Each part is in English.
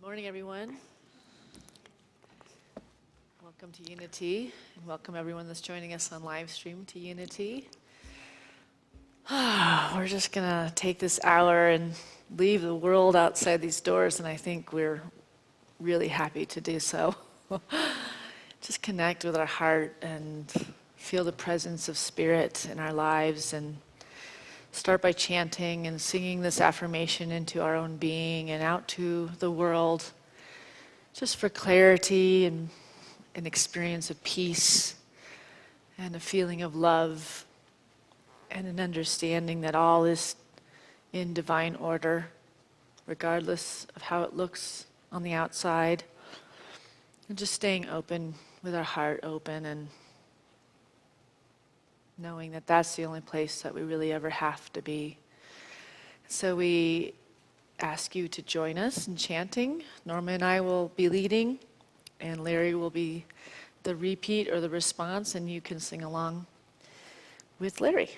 Good morning, everyone. Welcome to Unity, and welcome everyone that's joining us on live stream to Unity. We're just gonna take this hour and leave the world outside these doors, and I think we're really happy to do so. Just connect with our heart and feel the presence of Spirit in our lives, and start by chanting and singing this affirmation into our own being and out to the world, just for clarity and an experience of peace and a feeling of love and an understanding that all is in divine order, regardless of how it looks on the outside. And just staying open with our heart open and knowing that that's the only place that we really ever have to be. So we ask you to join us in chanting. Norma and I will be leading, and Larry will be the repeat or the response, and you can sing along with Larry.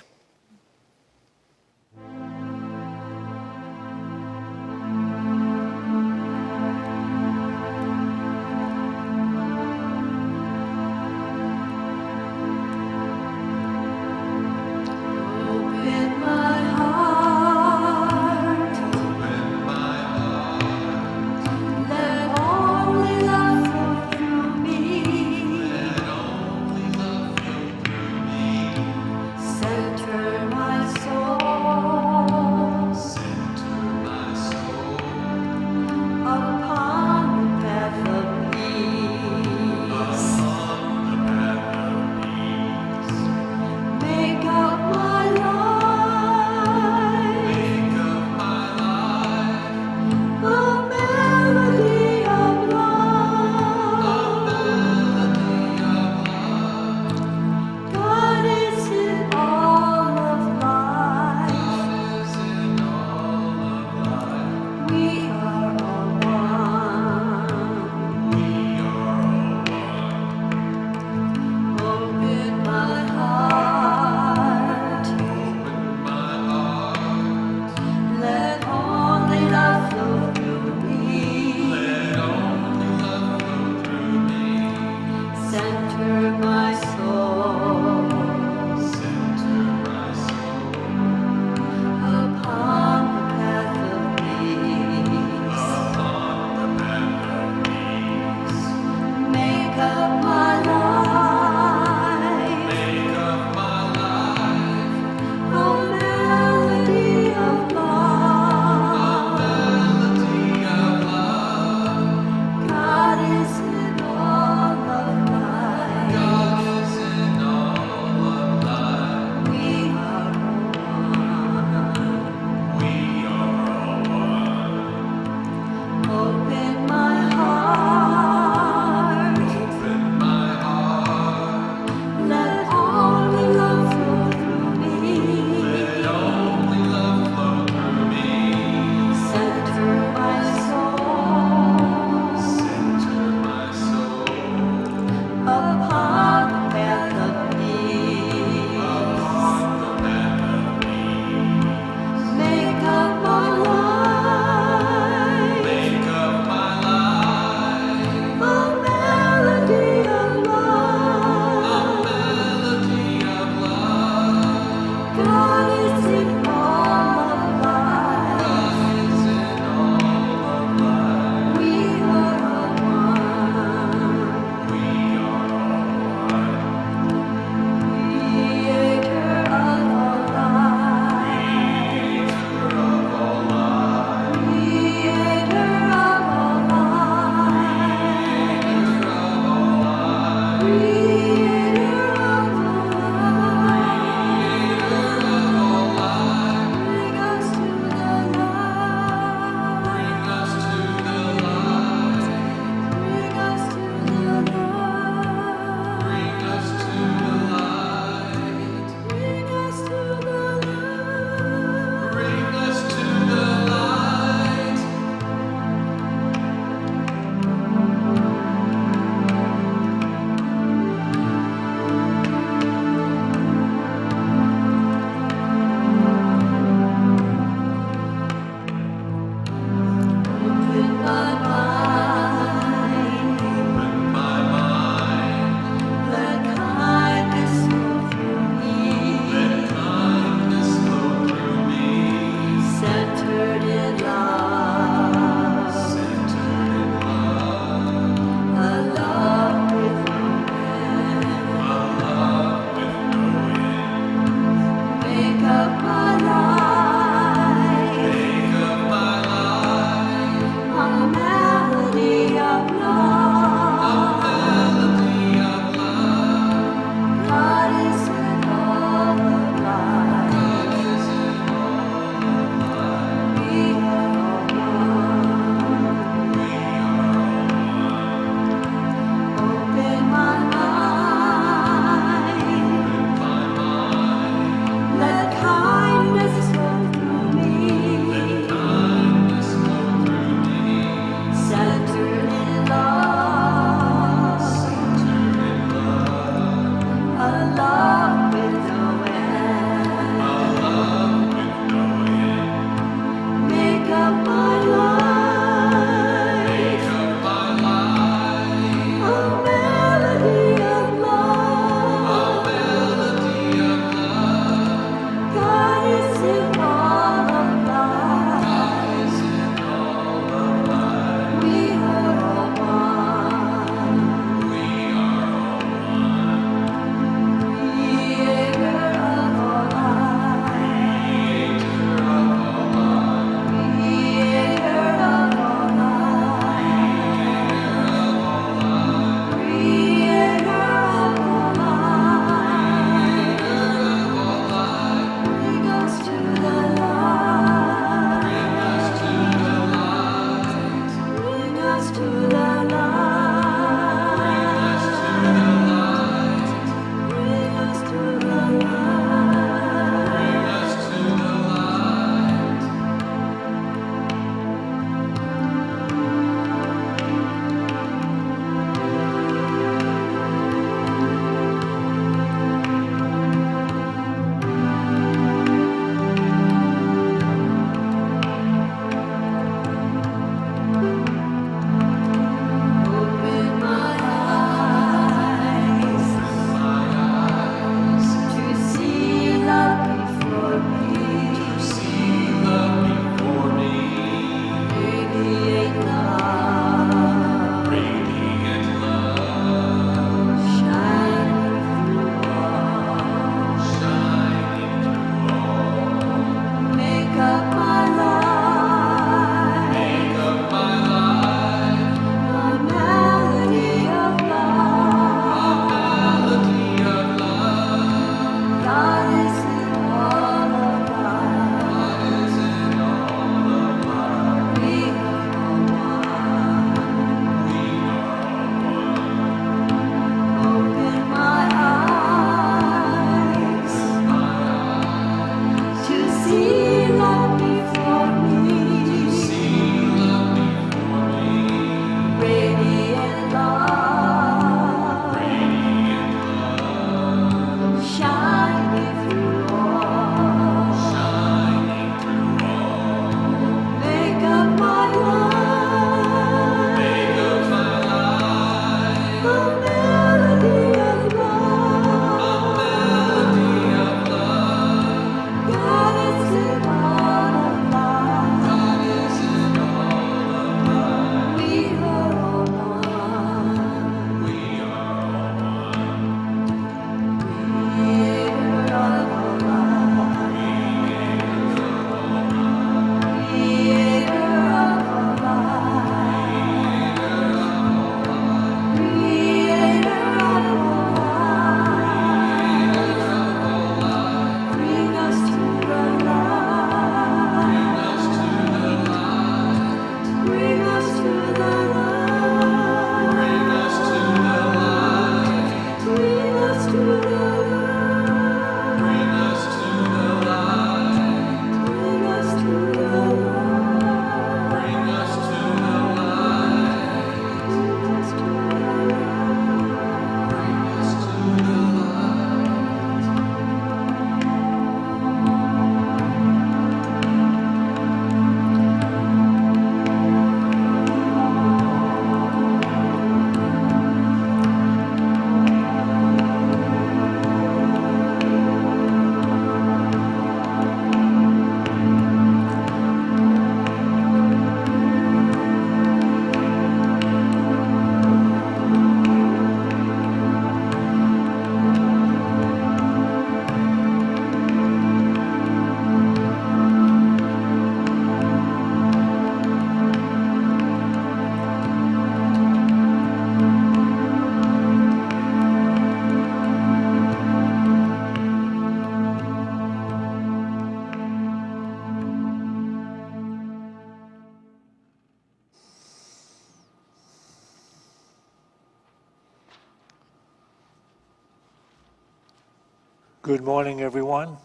Good morning, everyone.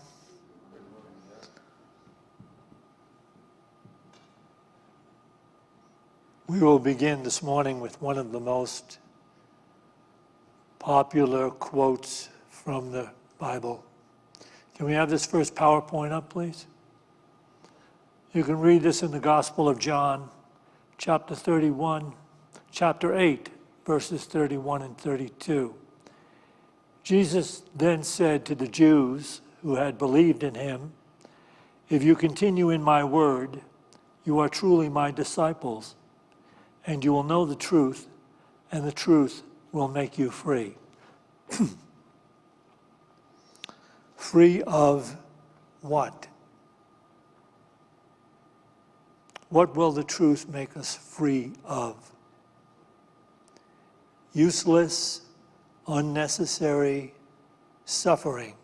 We will begin this morning with one of the most popular quotes from the Bible. Can we have this first PowerPoint up, please? You can read this in the Gospel of John, chapter 8, verses 31 and 32. Jesus then said to the Jews who had believed in him, "If you continue in my word, you are truly my disciples, and you will know the truth, and the truth will make you free." Free of what? What will the truth make us free of? Useless, unnecessary suffering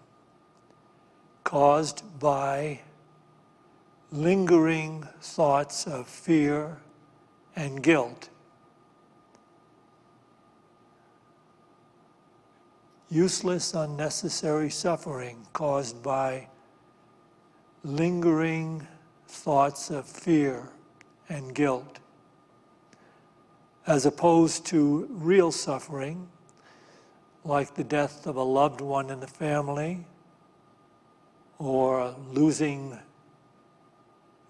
caused by lingering thoughts of fear and guilt. Useless, unnecessary suffering caused by lingering thoughts of fear and guilt, as opposed to real suffering, like the death of a loved one in the family, or losing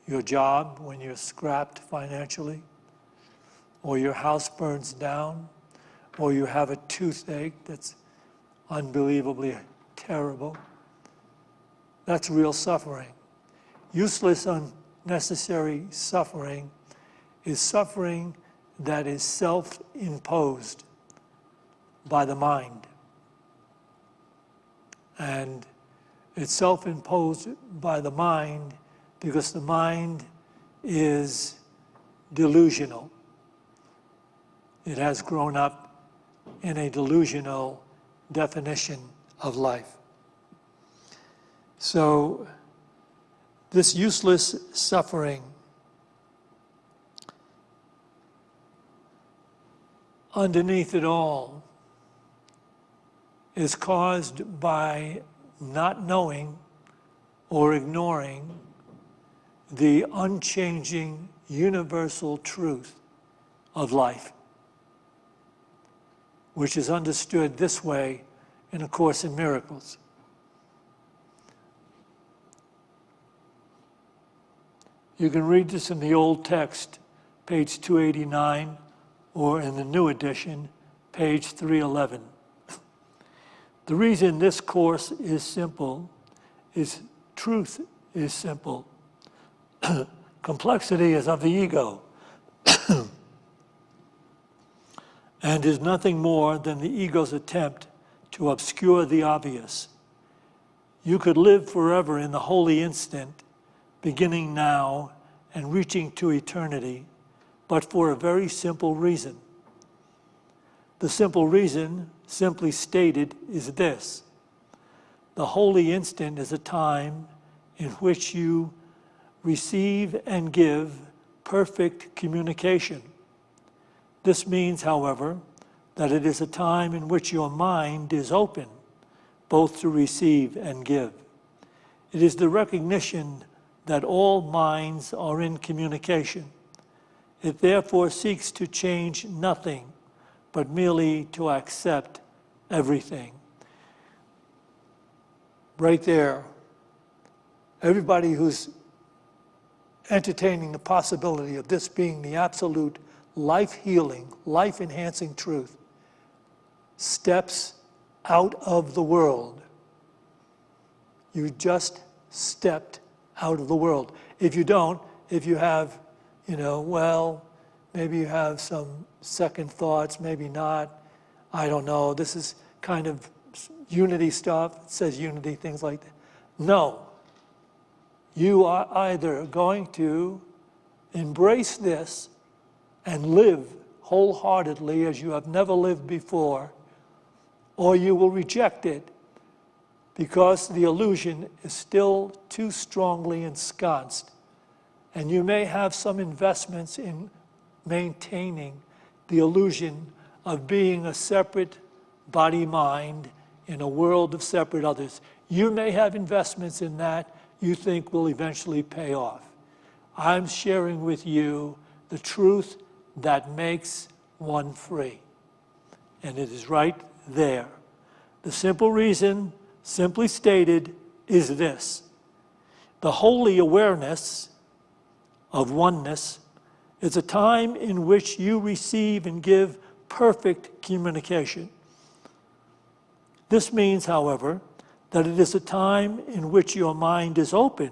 your job when you're scrapped financially, or your house burns down, or you have a toothache that's unbelievably terrible. That's real suffering. Useless, unnecessary suffering is suffering that is self-imposed by the mind. And it's self-imposed by the mind because the mind is delusional. It has grown up in a delusional definition of life. So this useless suffering underneath it all is caused by not knowing or ignoring the unchanging universal truth of life, which is understood this way in A Course in Miracles. You can read this in the old text, page 289, or in the new edition, page 311. The reason this course is simple is truth is simple. Complexity is of the ego and is nothing more than the ego's attempt to obscure the obvious. You could live forever in the holy instant, beginning now and reaching to eternity, but for a very simple reason. The simple reason, simply stated, is this: the holy instant is a time in which you receive and give perfect communication. This means, however, that it is a time in which your mind is open, both to receive and give. It is the recognition that all minds are in communication. It therefore seeks to change nothing, but merely to accept everything. Right there, everybody who's entertaining the possibility of this being the absolute life-healing, life-enhancing truth steps out of the world. You just stepped out of the world. If you don't, if you have, maybe you have some second thoughts, maybe not, I don't know, this is kind of unity stuff, it says unity, things like that. No. You are either going to embrace this and live wholeheartedly as you have never lived before, or you will reject it because the illusion is still too strongly ensconced. And you may have some investments in maintaining the illusion of being a separate body-mind in a world of separate others. You may have investments in that you think will eventually pay off. I'm sharing with you the truth that makes one free. And it is right there. The simple reason, simply stated, is this. The holy awareness of oneness is a time in which you receive and give perfect communication. This means, however, that it is a time in which your mind is open,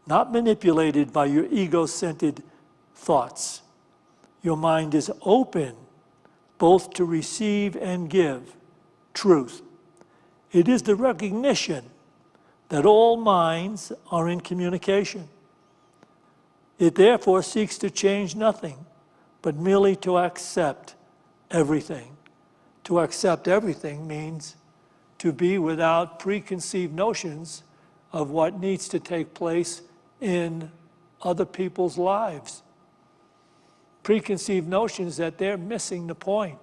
not manipulated by your ego-centered thoughts. Your mind is open both to receive and give truth. It is the recognition that all minds are in communication. It therefore seeks to change nothing, but merely to accept everything. To accept everything means to be without preconceived notions of what needs to take place in other people's lives. Preconceived notions that they're missing the point,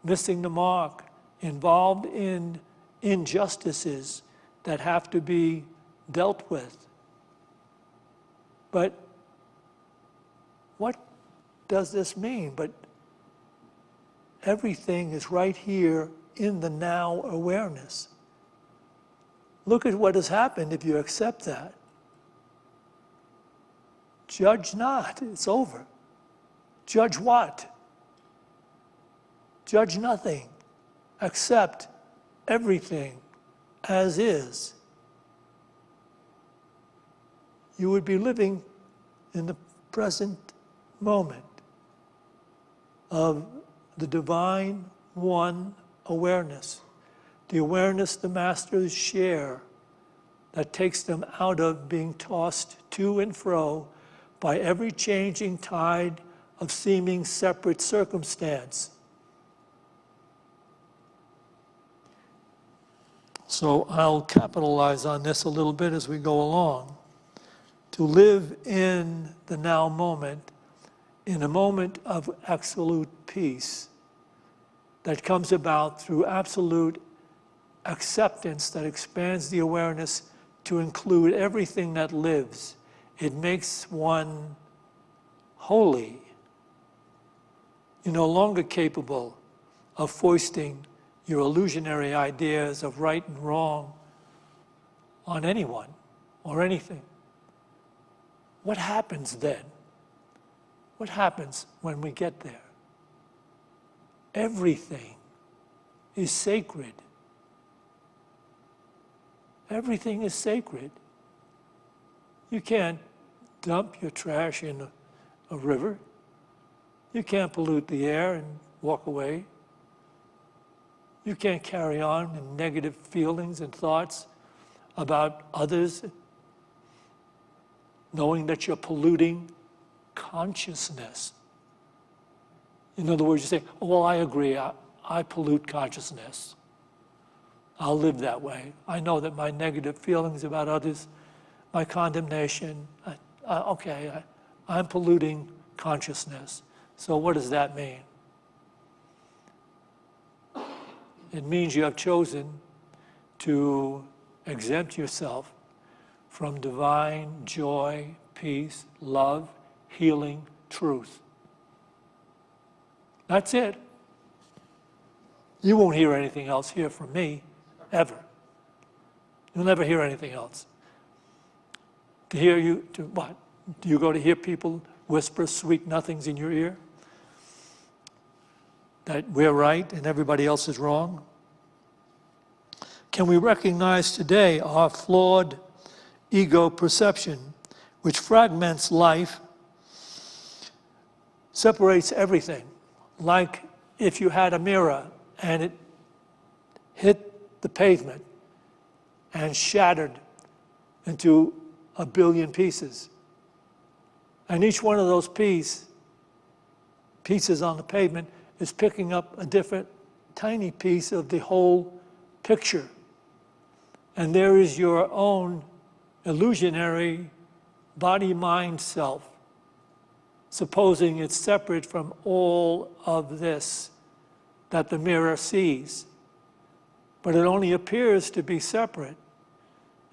missing the mark, involved in injustices that have to be dealt with. But what does this mean? But everything is right here in the now awareness. Look at what has happened if you accept that. Judge not, it's over. Judge what? Judge nothing. Accept everything as is. You would be living in the present moment of the divine one awareness, the awareness the masters share that takes them out of being tossed to and fro by every changing tide of seeming separate circumstance. So I'll capitalize on this a little bit as we go along. To live in the now moment, in a moment of absolute peace that comes about through absolute acceptance that expands the awareness to include everything that lives. It makes one holy. You're no longer capable of foisting your illusionary ideas of right and wrong on anyone or anything. What happens then? What happens when we get there? Everything is sacred. Everything is sacred. You can't dump your trash in a river. You can't pollute the air and walk away. You can't carry on in negative feelings and thoughts about others, knowing that you're polluting consciousness. In other words, you say, oh, well, I agree, I pollute consciousness. I'll live that way. I know that my negative feelings about others, my condemnation, I'm polluting consciousness. So what does that mean? It means you have chosen to exempt yourself from divine joy, peace, love, healing, truth. That's it. You won't hear anything else here from me, ever. You'll never hear anything else. To hear you, to what? Do you go to hear people whisper sweet nothings in your ear? That we're right and everybody else is wrong? Can we recognize today our flawed ego perception, which fragments life, separates everything? Like if you had a mirror and it hit the pavement and shattered into a billion pieces. And each one of those pieces on the pavement is picking up a different tiny piece of the whole picture. And there is your own illusionary body-mind self, supposing it's separate from all of this that the mirror sees. but it only appears to be separate.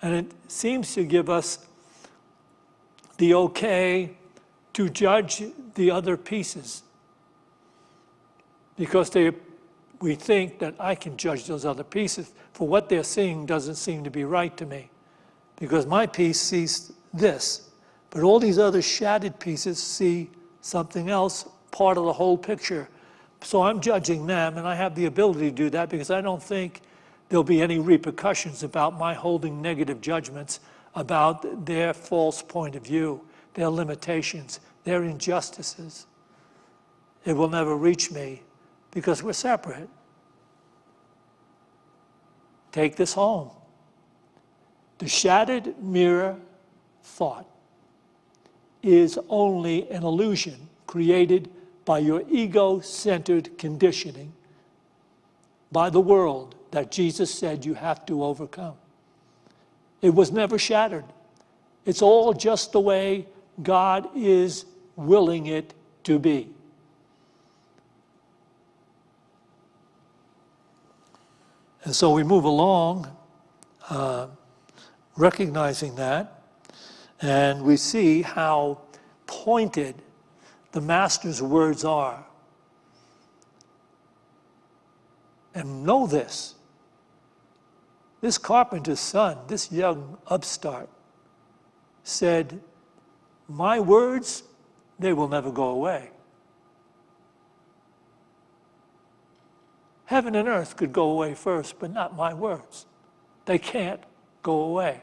And it seems to give us the okay to judge the other pieces. Because we think that I can judge those other pieces, for what they're seeing doesn't seem to be right to me. Because my piece sees this, but all these other shattered pieces see something else, part of the whole picture. So I'm judging them, and I have the ability to do that because I don't think there'll be any repercussions about my holding negative judgments about their false point of view, their limitations, their injustices. It will never reach me because we're separate. Take this home. The shattered mirror thought is only an illusion created by your ego-centered conditioning, by the world that Jesus said you have to overcome. It was never shattered. It's all just the way God is willing it to be. And so we move along, recognizing that, and we see how pointed the Master's words are. And know this. This carpenter's son, this young upstart, said, "My words, they will never go away." Heaven and earth could go away first, but not my words. They can't go away.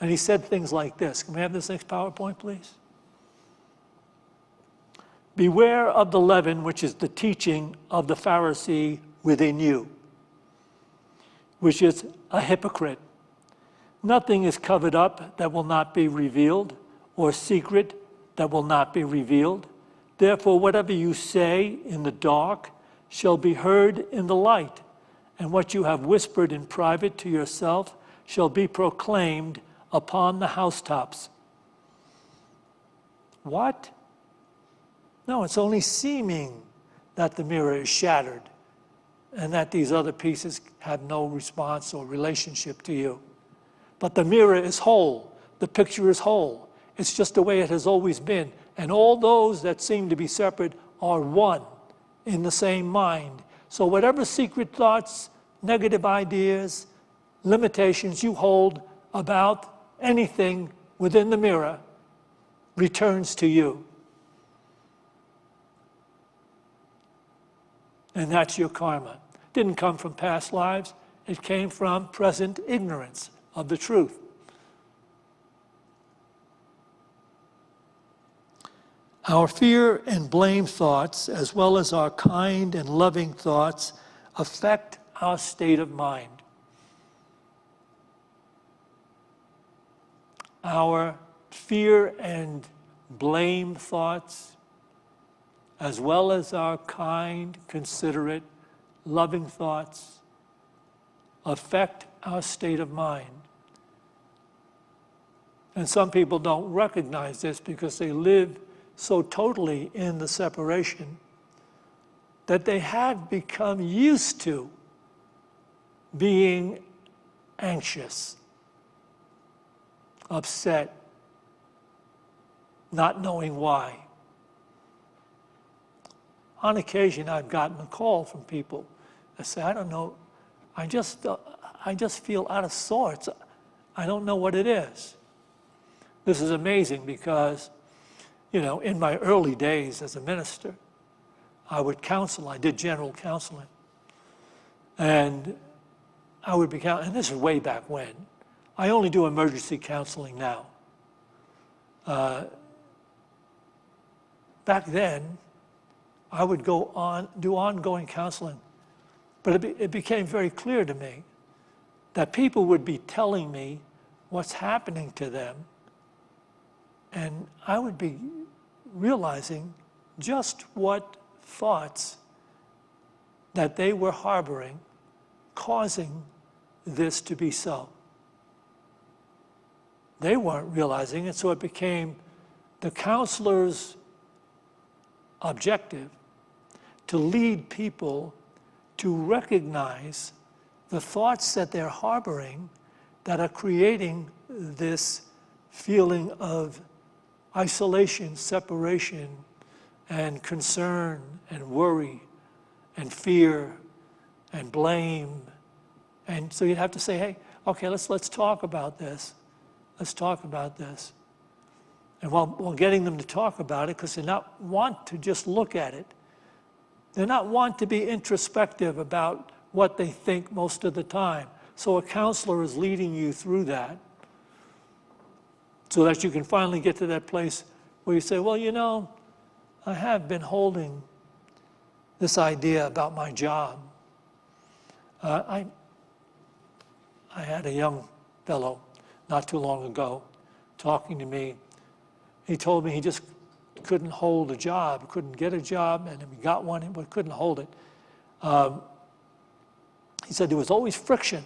And he said things like this. Can we have this next PowerPoint, please? Beware of the leaven, which is the teaching of the Pharisee within you, which is a hypocrite. Nothing is covered up that will not be revealed, or secret that will not be revealed. Therefore, whatever you say in the dark shall be heard in the light, and what you have whispered in private to yourself shall be proclaimed upon the housetops. What? No, it's only seeming that the mirror is shattered and that these other pieces have no response or relationship to you. But the mirror is whole. The picture is whole. It's just the way it has always been. And all those that seem to be separate are one in the same mind. So whatever secret thoughts, negative ideas, limitations you hold about anything within the mirror returns to you. And that's your karma. It didn't come from past lives. It came from present ignorance of the truth. Our fear and blame thoughts, as well as our kind and loving thoughts, affect our state of mind. Our fear and blame thoughts, as well as our kind, considerate, loving thoughts, affect our state of mind. And some people don't recognize this because they live so totally in the separation that they have become used to being anxious, upset, not knowing why. On occasion, I've gotten a call from people that say, I don't know, I just feel out of sorts. I don't know what it is. This is amazing because, you know, in my early days as a minister, I would counsel. I did general counseling. And I would be counseling, and this is way back when. I only do emergency counseling now. Back then, I would do ongoing counseling. But it became very clear to me that people would be telling me what's happening to them, and I would be realizing just what thoughts that they were harboring, causing this to be so. They weren't realizing it, so it became the counselor's objective to lead people to recognize the thoughts that they're harboring that are creating this feeling of isolation, separation, and concern, and worry, and fear, and blame. And so you have to say, hey, okay, let's talk about this. Let's talk about this. And while getting them to talk about it, because they not want to just look at it, they not want to be introspective about what they think most of the time. So a counselor is leading you through that so that you can finally get to that place where you say, well, you know, I have been holding this idea about my job. I had a young fellow not too long ago talking to me. He told me he just couldn't hold a job, couldn't get a job, and if he got one, but couldn't hold it. He said there was always friction.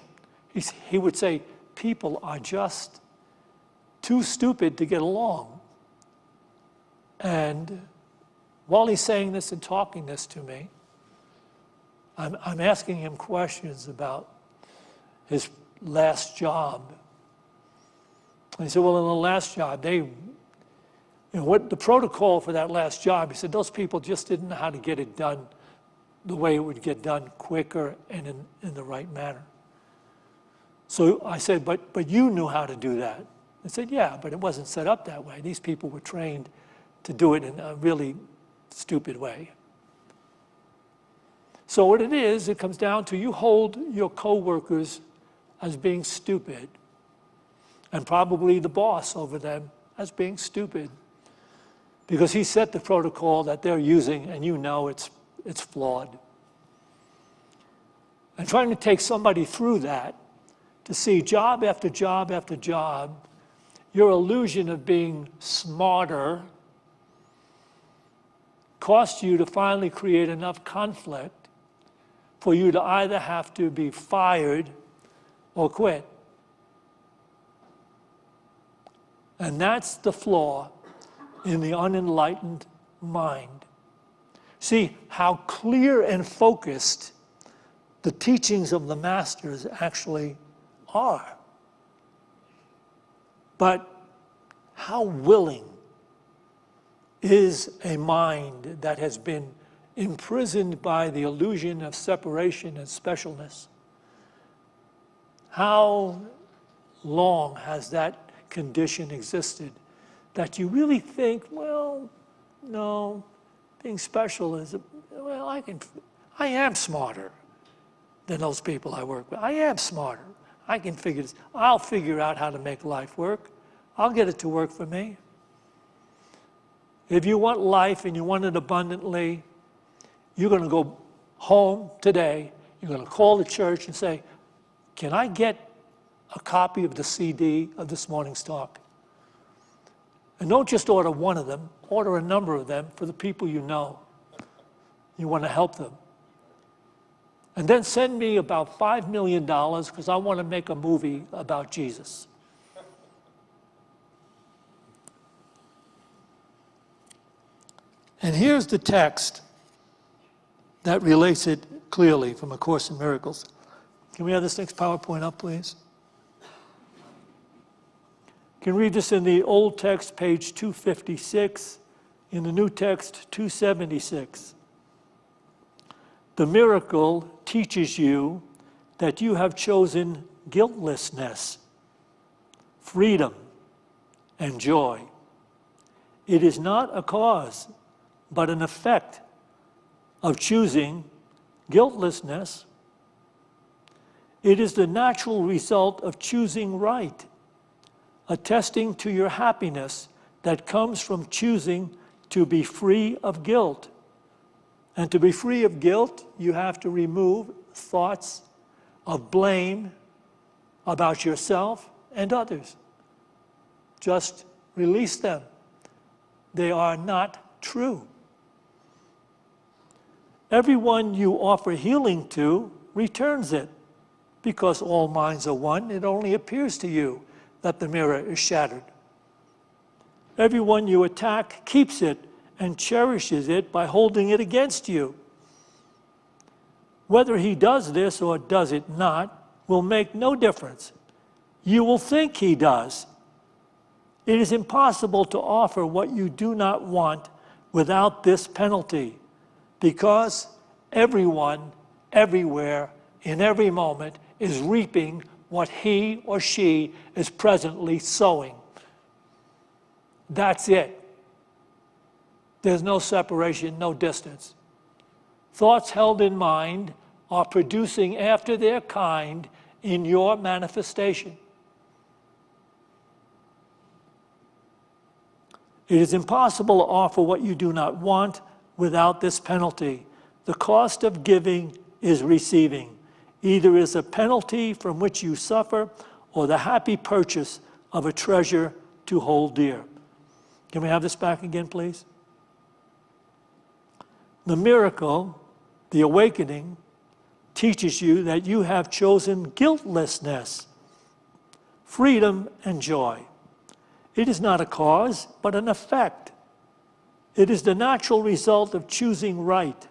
He would say, people are just too stupid to get along. And while he's saying this and talking this to me, I'm asking him questions about his last job. And he said, well, in the last job, what the protocol for that last job, he said, those people just didn't know how to get it done the way it would get done quicker and in the right manner. So I said, but you knew how to do that. I said, yeah, but it wasn't set up that way. These people were trained to do it in a really stupid way. So what it is, it comes down to you hold your coworkers as being stupid, and probably the boss over them as being stupid, because he set the protocol that they're using, and you know it's flawed. And trying to take somebody through that, to see job after job after job, your illusion of being smarter cost you to finally create enough conflict for you to either have to be fired or quit. And that's the flaw in the unenlightened mind. See how clear and focused the teachings of the masters actually are. But how willing is a mind that has been imprisoned by the illusion of separation and specialness? How long has that condition existed that you really think, well, no, being special is, well, I am smarter than those people I work with. I am smarter. I can figure this. I'll figure out how to make life work. I'll get it to work for me. If you want life and you want it abundantly, you're going to go home today, you're going to call the church and say, can I get a copy of the CD of this morning's talk? And don't just order one of them, order a number of them for the people you know. You want to help them. And then send me about $5 million because I want to make a movie about Jesus. And here's the text that relates it clearly from A Course in Miracles. Can we have this next PowerPoint up, please? You can read this in the old text, page 256, in the new text, 276. The miracle teaches you that you have chosen guiltlessness, freedom, and joy. It is not a cause, but an effect of choosing guiltlessness. It is the natural result of choosing right, attesting to your happiness that comes from choosing to be free of guilt. And to be free of guilt, you have to remove thoughts of blame about yourself and others. Just release them. They are not true. Everyone you offer healing to returns it. Because all minds are one, it only appears to you that the mirror is shattered. Everyone you attack keeps it and cherishes it by holding it against you. Whether he does this or does it not, will make no difference. You will think he does. It is impossible to offer what you do not want without this penalty, because everyone, everywhere, in every moment is reaping what he or she is presently sowing. That's it. There's no separation, no distance. Thoughts held in mind are producing after their kind in your manifestation. It is impossible to offer what you do not want without this penalty. The cost of giving is receiving. Either is a penalty from which you suffer, or the happy purchase of a treasure to hold dear. Can we have this back again, please? The miracle, the awakening, teaches you that you have chosen guiltlessness, freedom, and joy. It is not a cause, but an effect. It is the natural result of choosing right,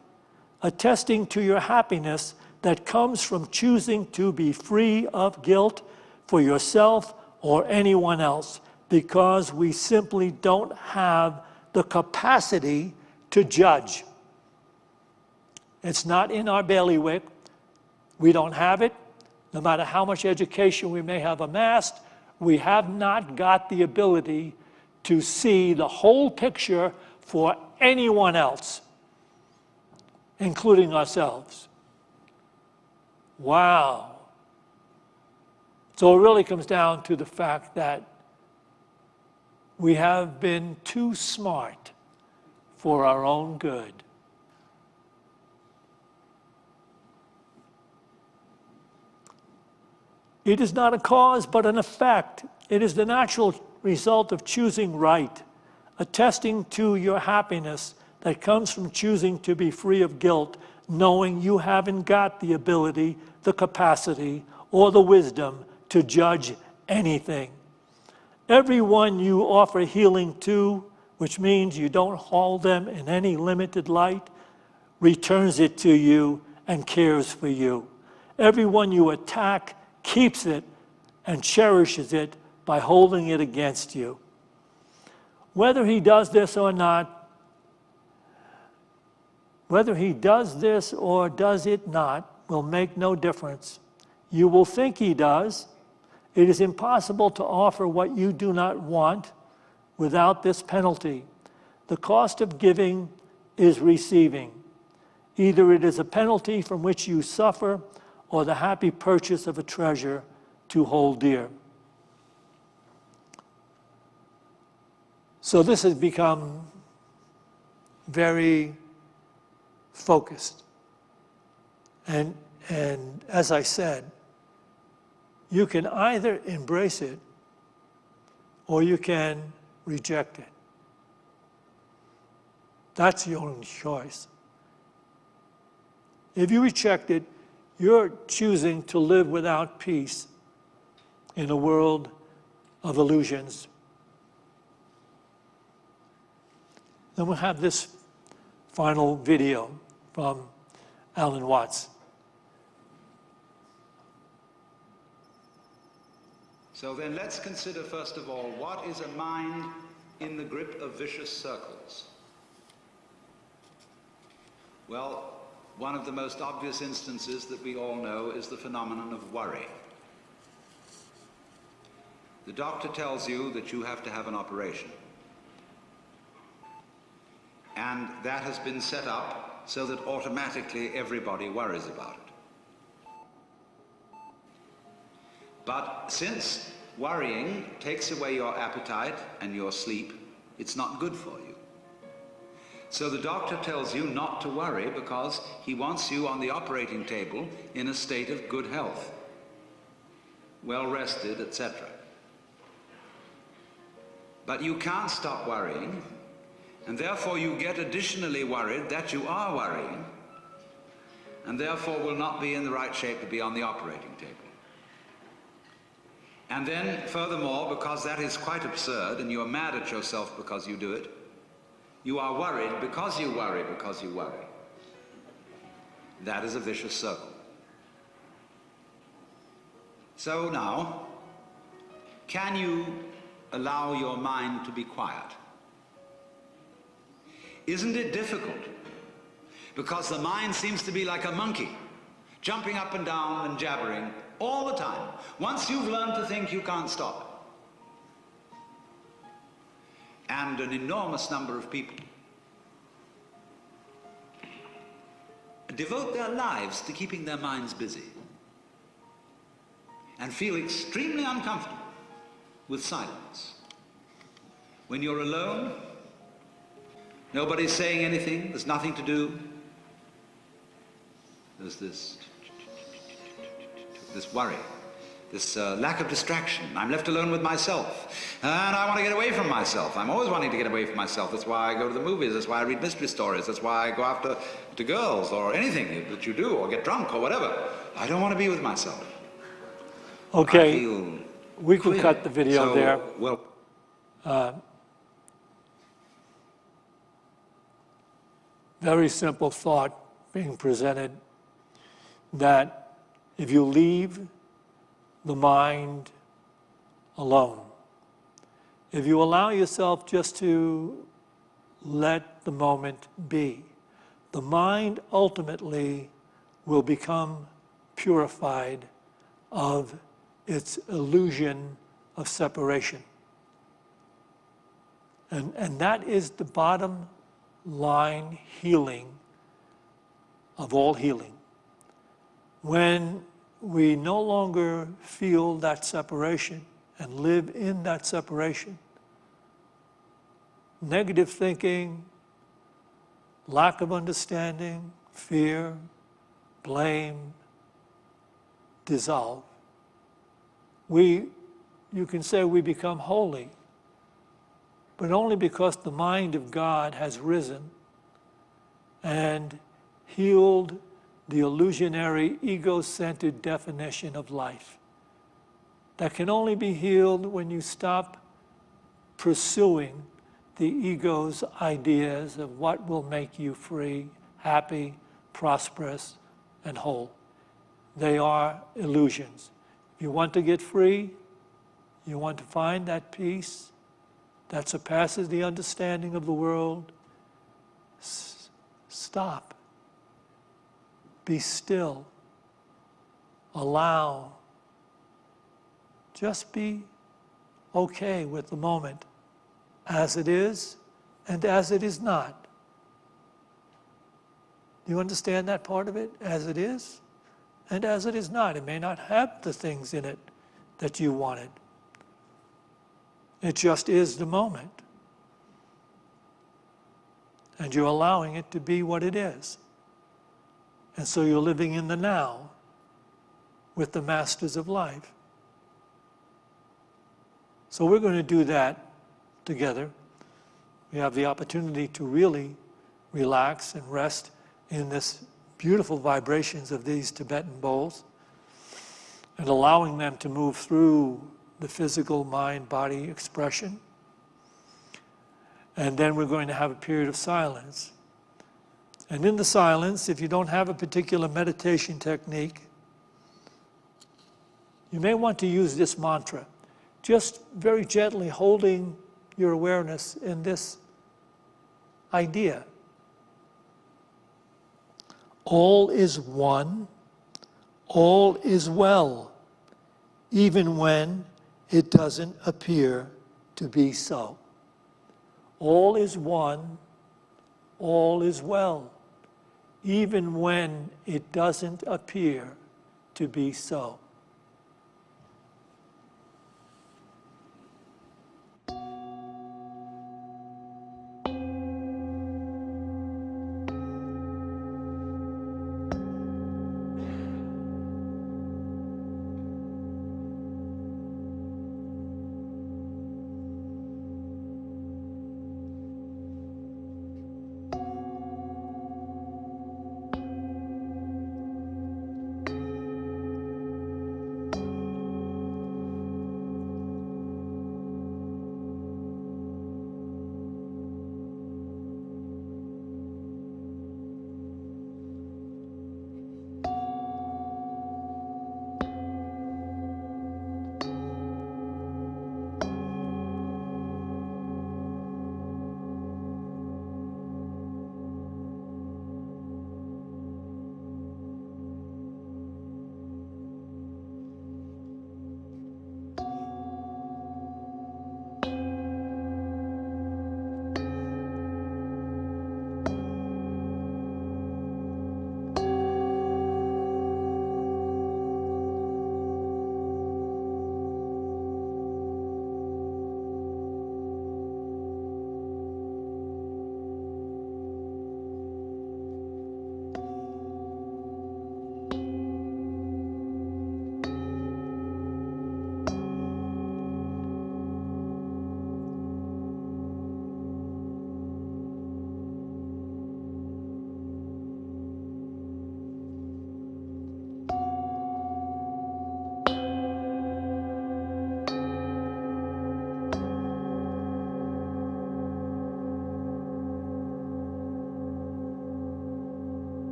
attesting to your happiness that comes from choosing to be free of guilt for yourself or anyone else, because we simply don't have the capacity to judge. It's not in our bailiwick. We don't have it. No matter how much education we may have amassed, we have not got the ability to see the whole picture for anyone else, including ourselves. Wow. So it really comes down to the fact that we have been too smart for our own good. It is not a cause, but an effect. It is the natural result of choosing right, attesting to your happiness that comes from choosing to be free of guilt, knowing you haven't got the ability, the capacity, or the wisdom to judge anything. Everyone you offer healing to, which means you don't hold them in any limited light, returns it to you and cares for you. Everyone you attack keeps it and cherishes it by holding it against you. Whether he does this or not, whether he does this or does it not, will make no difference. You will think he does. It is impossible to offer what you do not want without this penalty. The cost of giving is receiving. Either it is a penalty from which you suffer, or the happy purchase of a treasure to hold dear. So this has become very focused. And as I said, you can either embrace it or you can reject it. That's your own choice. If you reject it, you're choosing to live without peace in a world of illusions. Then we'll have this final video from Alan Watts. So then let's consider first of all, what is a mind in the grip of vicious circles? Well, one of the most obvious instances that we all know is the phenomenon of worry. The doctor tells you that you have to have an operation. And that has been set up so that automatically everybody worries about it. But since worrying takes away your appetite and your sleep, it's not good for you. So the doctor tells you not to worry because he wants you on the operating table in a state of good health, well rested, etc. But you can't stop worrying, and therefore you get additionally worried that you are worrying, and therefore will not be in the right shape to be on the operating table. And then, furthermore, because that is quite absurd and you are mad at yourself because you do it, you are worried because you worry because you worry. That is a vicious circle. So now, can you allow your mind to be quiet? Isn't it difficult? Because the mind seems to be like a monkey, jumping up and down and jabbering all the time. Once you've learned to think, you can't stop. And an enormous number of people devote their lives to keeping their minds busy and feel extremely uncomfortable with silence. When you're alone, nobody's saying anything, there's nothing to do. There's this worry, this lack of distraction. I'm left alone with myself, and I want to get away from myself. I'm always wanting to get away from myself. That's why I go to the movies, that's why I read mystery stories, that's why I go after girls or anything that you do, or get drunk or whatever. I don't want to be with myself. Okay, I feel we can clear. cut the video there. Well, Very simple thought being presented, that if you leave the mind alone, if you allow yourself just to let the moment be, the mind ultimately will become purified of its illusion of separation. And that is the bottom line healing of all healing. When we no longer feel that separation and live in that separation, negative thinking, lack of understanding, fear, blame, dissolve. You can say we become holy, but only because the mind of God has risen and healed the illusionary, ego-centered definition of life. That can only be healed when you stop pursuing the ego's ideas of what will make you free, happy, prosperous, and whole. They are illusions. If you want to get free, you want to find that peace that surpasses the understanding of the world, stop. Be still. Allow. Just be okay with the moment as it is and as it is not. Do you understand that part of it? As it is and as it is not. It may not have the things in it that you wanted. It just is the moment. And you're allowing it to be what it is. And so you're living in the now with the masters of life. So we're going to do that together. We have the opportunity to really relax and rest in this beautiful vibrations of these Tibetan bowls and allowing them to move through the physical mind-body expression. And then we're going to have a period of silence. And in the silence, if you don't have a particular meditation technique, you may want to use this mantra, just very gently holding your awareness in this idea. All is one, all is well, even when it doesn't appear to be so. All is one, all is well, even when it doesn't appear to be so.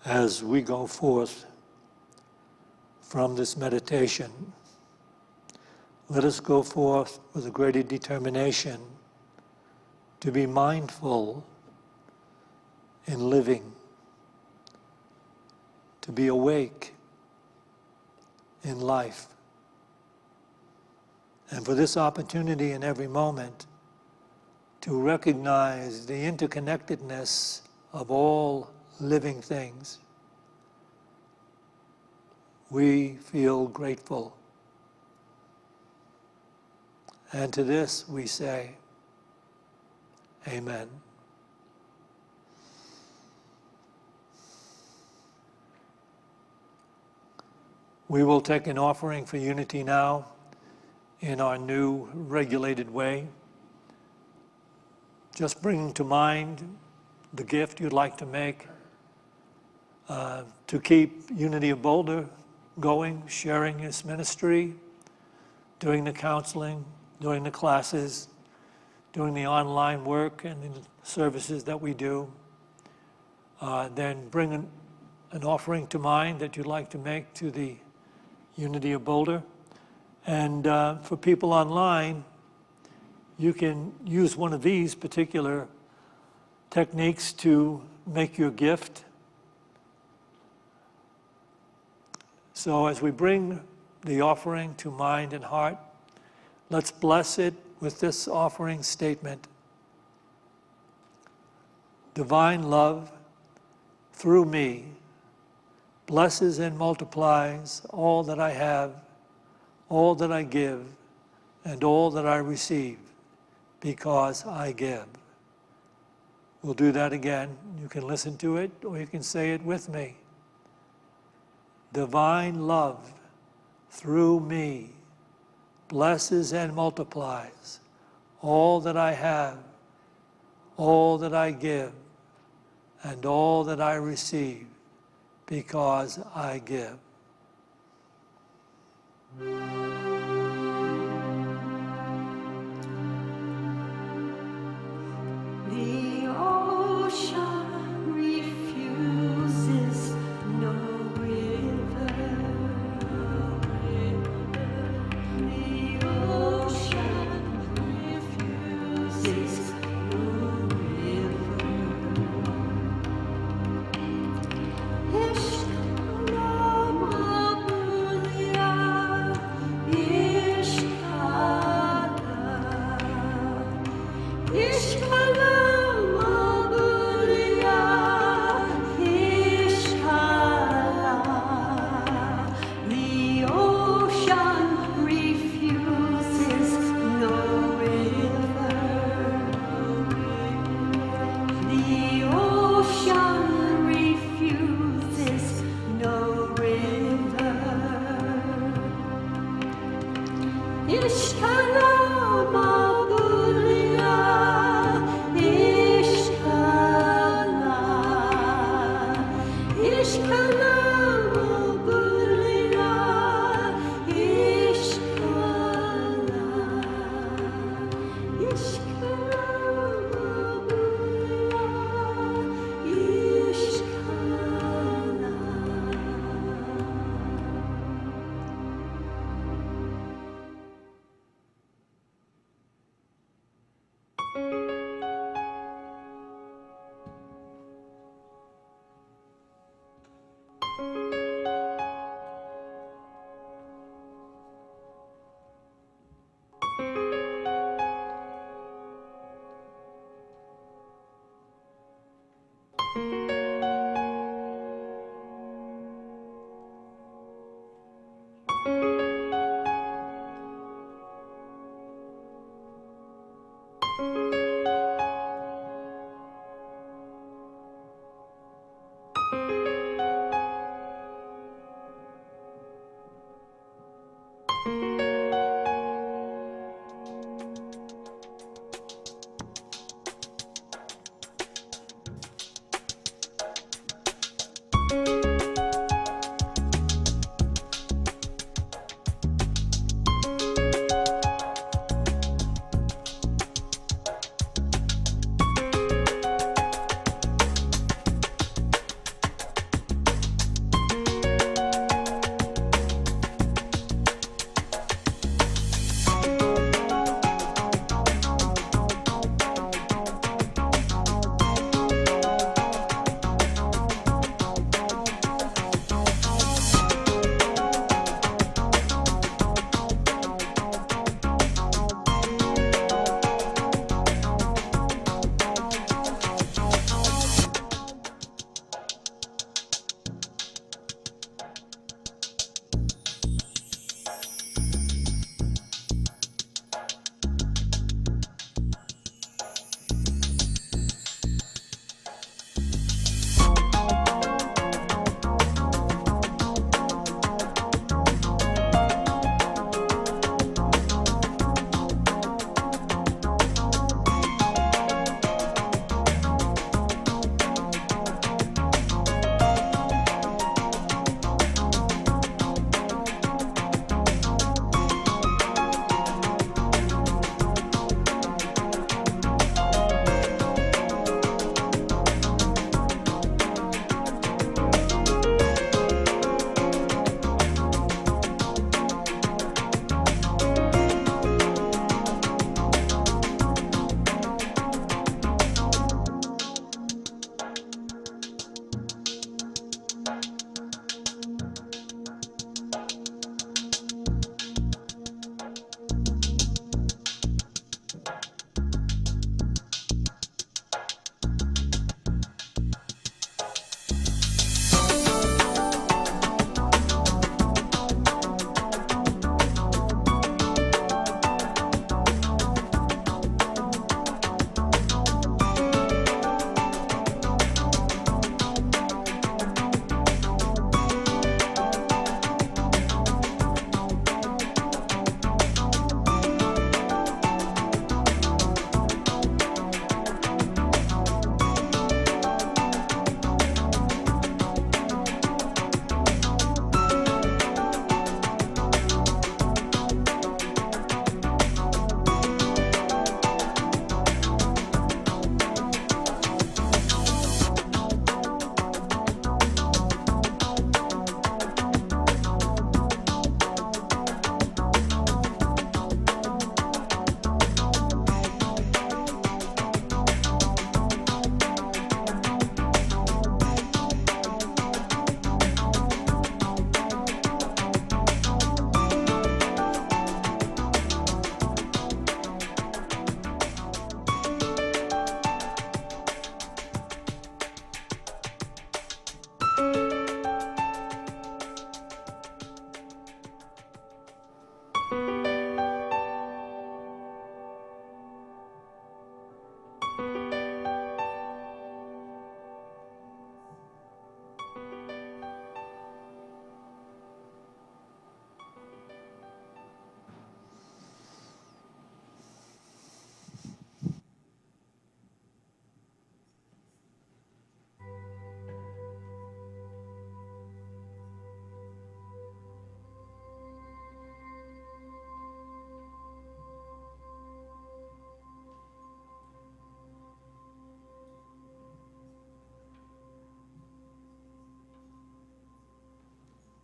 as we go forth from this meditation. Let us go forth with a greater determination to be mindful in living, to be awake in life. And for this opportunity in every moment to recognize the interconnectedness of all living things, we feel grateful. And to this we say, Amen. We will take an offering for unity now in our new regulated way. Just bring to mind the gift you'd like to make to keep Unity of Boulder going, sharing its ministry, doing the counseling, doing the classes, doing the online work and the services that we do. Then bring an offering to mind that you'd like to make to the Unity of Boulder. And for people online, you can use one of these particular techniques to make your gift. So as we bring the offering to mind and heart, let's bless it with this offering statement. Divine love, through me, blesses and multiplies all that I have, all that I give, and all that I receive, because I give. We'll do that again. You can listen to it, or you can say it with me. Divine love, through me, blesses and multiplies all that I have, all that I give, and all that I receive, because I give. The ocean refuses no river. The ocean refuses no river.